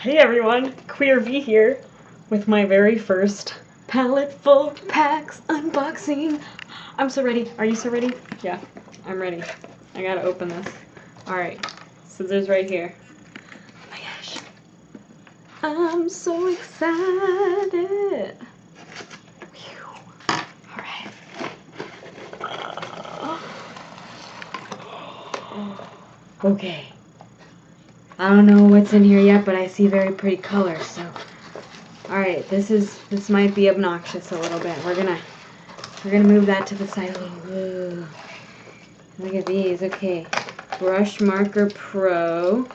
Hey everyone, QUEERVEE here with my very first Paletteful packs unboxing. I'm so ready. Are you so ready? Yeah, I'm ready. I gotta open this. Alright, scissors right here. Oh my gosh. I'm so excited. Alright. Okay. I don't know what's in here yet, but I see very pretty colors, so. Alright, this might be obnoxious a little bit. We're gonna move that to the side a little. Ooh. Look at these, okay. Brushmarker Pro.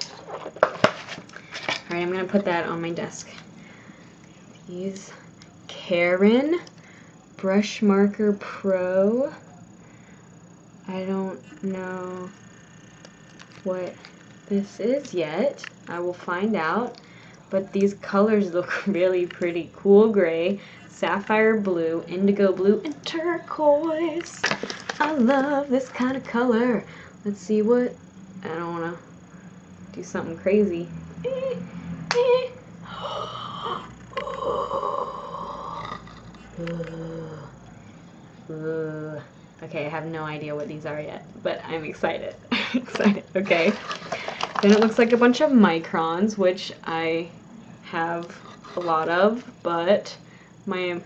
Alright, I'm gonna put that on my desk. These Karen Brushmarker Pro. I don't know what this is yet. I will find out. But these colors look really pretty. Cool gray, sapphire blue, indigo blue, and turquoise. I love this kind of color. Let's see what... I don't want to do something crazy. Okay, I have no idea what these are yet, but I'm excited. Excited. Okay. Then it looks like a bunch of Microns, which I have a lot of, but my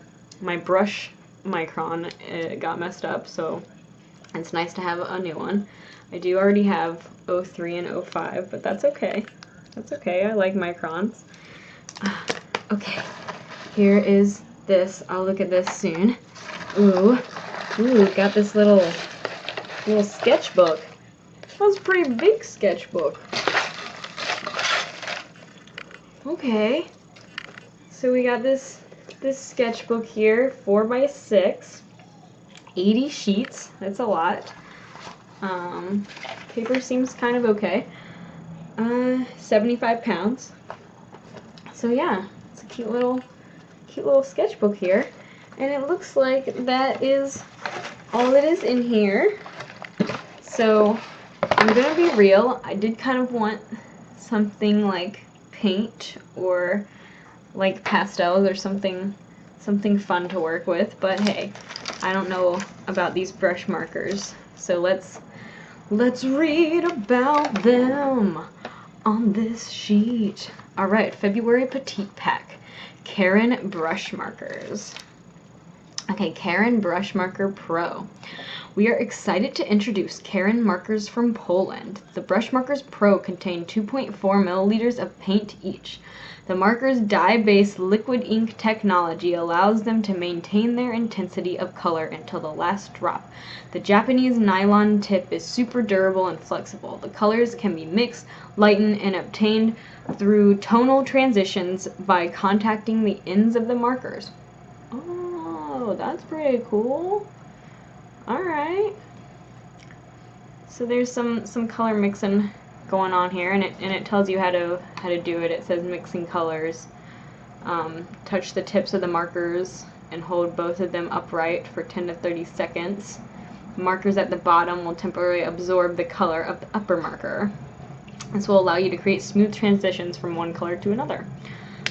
brush Micron got messed up, so it's nice to have a new one. I do already have 03 and 05, but that's okay. That's okay. I like Microns. Okay, here is this. I'll look at this soon. Ooh, got this little sketchbook. That's a pretty big sketchbook. Okay, so we got this sketchbook here, 4x6, 80 sheets. That's a lot. Paper seems kind of okay. 75 pounds. So yeah, it's a cute little sketchbook here, and it looks like that is all that is in here. So I'm gonna be real. I did kind of want something like paint or like pastels or something fun to work with, but hey, I don't know about these brush markers, so let's read about them on this sheet. Alright, February Petite pack, Karen brush markers. Okay, Karen Brushmarker Pro. We are excited to introduce Karen markers from Poland. The Brushmarkers Pro contain 2.4 milliliters of paint each. The marker's dye-based liquid ink technology allows them to maintain their intensity of color until the last drop. The Japanese nylon tip is super durable and flexible. The colors can be mixed, lightened, and obtained through tonal transitions by contacting the ends of the markers. Oh, that's pretty cool. Alright. So there's some color mixing going on here, and it tells you how to do it. It says mixing colors. Touch the tips of the markers and hold both of them upright for 10 to 30 seconds. The markers at the bottom will temporarily absorb the color of the upper marker. This will allow you to create smooth transitions from one color to another.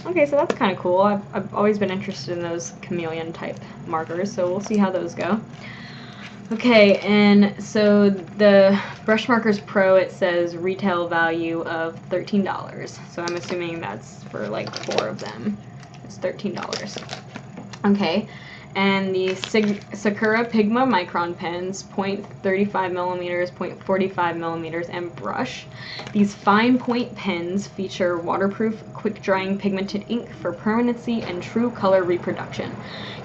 Okay, so that's kind of cool. I've always been interested in those chameleon type markers, so we'll see how those go. Okay, and so the Brushmarkers Pro, it says retail value of $13. So I'm assuming that's for like 4 of them. It's $13. Okay, and the Sakura Pigma Micron pens, 0.35 millimeters, 0.45 millimeters, and brush. These fine point pens feature waterproof, quick-drying pigmented ink for permanency and true color reproduction.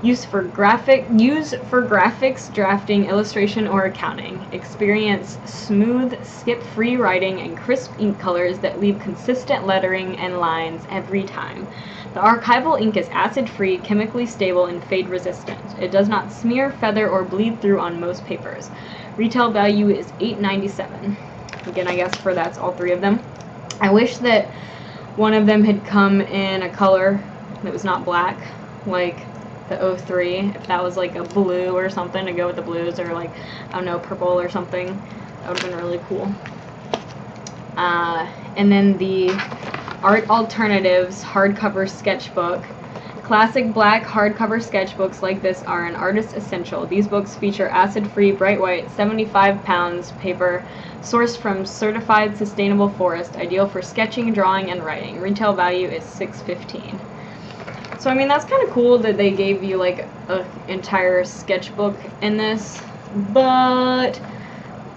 Use for graphics, drafting, illustration, or accounting. Experience smooth, skip-free writing and crisp ink colors that leave consistent lettering and lines every time. The archival ink is acid-free, chemically stable, and fade-resistant. It does not smear, feather, or bleed through on most papers. Retail value is $8.97. Again, I guess for that's all 3 of them. I wish that one of them had come in a color that was not black, like the 03. If that was like a blue or something to go with the blues, or like, I don't know, purple or something, that would have been really cool. And then the Art Alternatives hardcover sketchbook. Classic black hardcover sketchbooks like this are an artist essential. These books feature acid-free, bright white, 75 pounds paper, sourced from certified sustainable forest, ideal for sketching, drawing, and writing. Retail value is $6.15. So I mean, that's kind of cool that they gave you like an entire sketchbook in this, but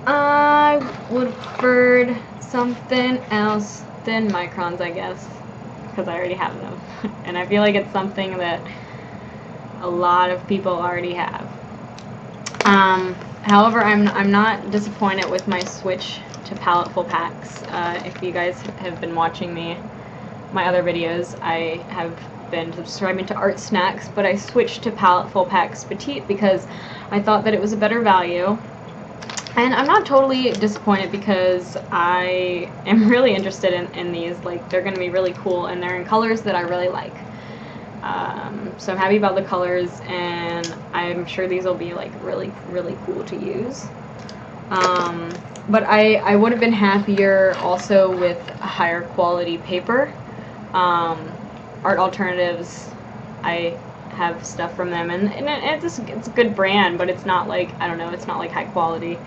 I would have preferred something else than Microns, I guess, because I already have them. And I feel like it's something that a lot of people already have. However, I'm not disappointed with my switch to Paletteful packs. If you guys have been watching my other videos, I have been subscribing to Art Snacks, but I switched to Paletteful packs Petite because I thought that it was a better value. And I'm not totally disappointed because I am really interested in these. Like, they're going to be really cool, and they're in colors that I really like. So I'm happy about the colors, and I'm sure these will be like really, really cool to use. But I would have been happier also with a higher quality paper. Art Alternatives, I have stuff from them, and it's a good brand, but it's not like, I don't know, it's not like high quality.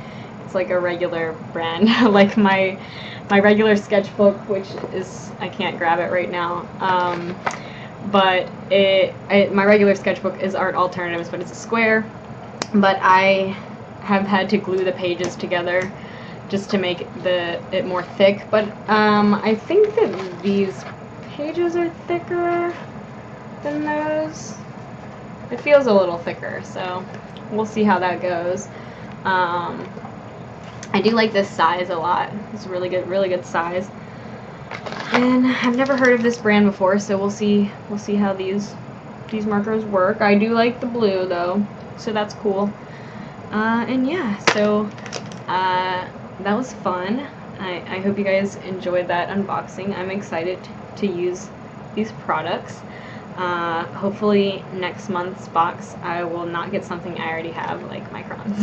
It's like a regular brand, like my regular sketchbook, which is, I can't grab it right now, but my regular sketchbook is Art Alternatives, but it's a square, but I have had to glue the pages together just to make it more thick, but I think that these pages are thicker than those. It feels a little thicker, so we'll see how that goes. I do like this size a lot. It's a really good size. And I've never heard of this brand before, so we'll see how these markers work. I do like the blue though, so that's cool. And yeah, so that was fun. I hope you guys enjoyed that unboxing. I'm excited to use these products. Hopefully next month's box I will not get something I already have, like Microns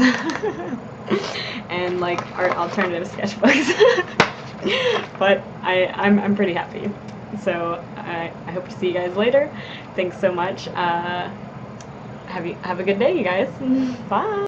and like Art Alternative sketchbooks. But I'm pretty happy. So I hope to see you guys later. Thanks so much. Have a good day, you guys. Bye.